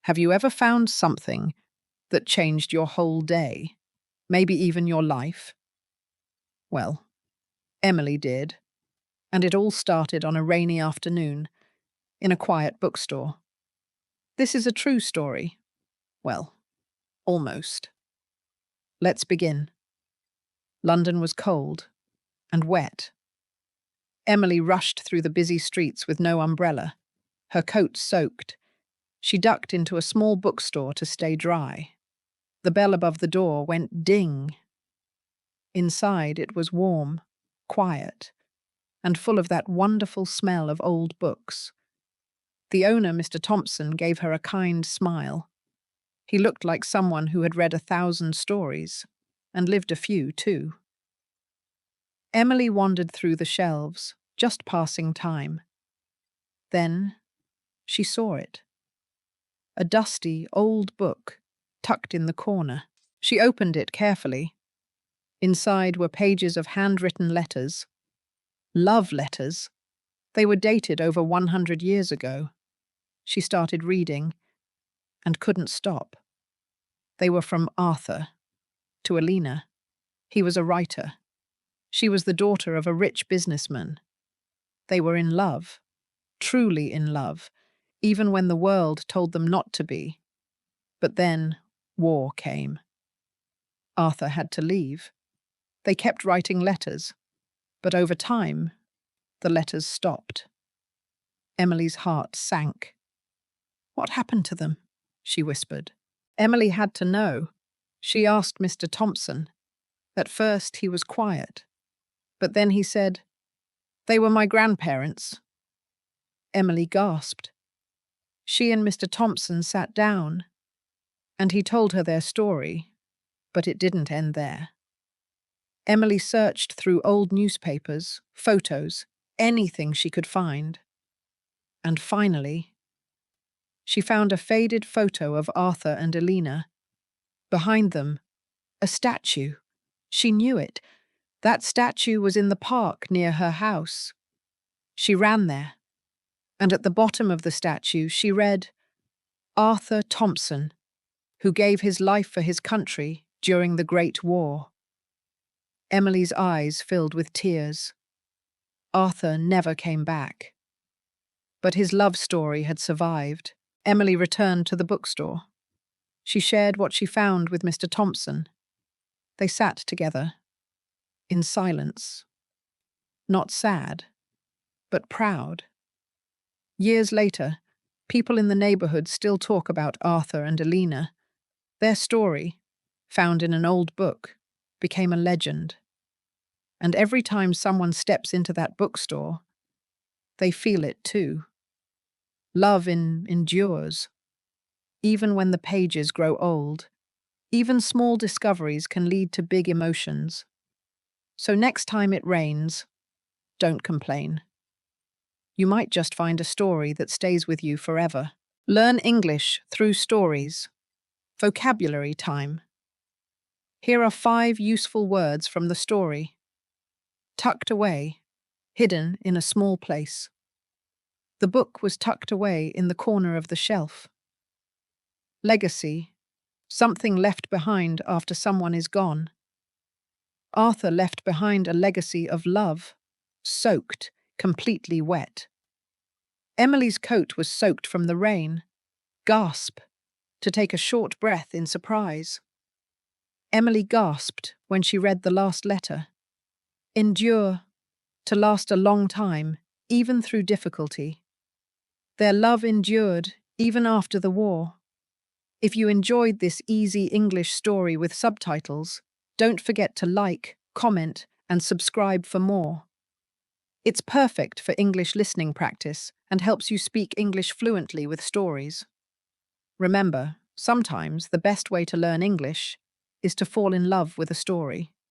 Have you ever found something that changed your whole day? Maybe even your life? Well, Emily did, and it all started on a rainy afternoon in a quiet bookstore. This is a true story. Well, almost. Let's begin. London was cold and wet. Emily rushed through the busy streets with no umbrella, her coat soaked. She ducked into a small bookstore to stay dry. The bell above the door went ding. Inside it was warm, quiet, and full of that wonderful smell of old books. The owner, Mr. Thompson, gave her a kind smile. He looked like someone who had read 1,000 stories, and lived a few, too. Emily wandered through the shelves, just passing time. Then she saw it. A dusty, old book, tucked in the corner. She opened it carefully. Inside were pages of handwritten letters. Love letters. They were dated over 100 years ago. She started reading and couldn't stop. They were from Arthur to Alina. He was a writer. She was the daughter of a rich businessman. They were in love, truly in love, even when the world told them not to be. But then war came. Arthur had to leave. They kept writing letters, but over time, the letters stopped. Emily's heart sank. "What happened to them?" she whispered. Emily had to know. She asked Mr. Thompson. At first he was quiet, but then he said, "They were my grandparents." Emily gasped. She and Mr. Thompson sat down, and he told her their story, but it didn't end there. Emily searched through old newspapers, photos, anything she could find. And finally, she found a faded photo of Arthur and Alina. Behind them, a statue. She knew it. That statue was in the park near her house. She ran there, and at the bottom of the statue she read, "Arthur Thompson, who gave his life for his country during the Great War." Emily's eyes filled with tears. Arthur never came back. But his love story had survived. Emily returned to the bookstore. She shared what she found with Mr. Thompson. They sat together, in silence. Not sad, but proud. Years later, people in the neighborhood still talk about Arthur and Alina. Their story, found in an old book, became a legend. And every time someone steps into that bookstore, they feel it too. Love endures. Even when the pages grow old, even small discoveries can lead to big emotions. So next time it rains, don't complain. You might just find a story that stays with you forever. Learn English through stories. Vocabulary time. Here are 5 useful words from the story. Tucked away, hidden in a small place. The book was tucked away in the corner of the shelf. Legacy, something left behind after someone is gone. Arthur left behind a legacy of love, soaked, completely wet. Emily's coat was soaked from the rain. Gasp, to take a short breath in surprise. Emily gasped when she read the last letter. Endure, to last a long time, even through difficulty. Their love endured even after the war. If you enjoyed this easy English story with subtitles, don't forget to like, comment, and subscribe for more. It's perfect for English listening practice and helps you speak English fluently with stories. Remember, sometimes the best way to learn English is to fall in love with a story.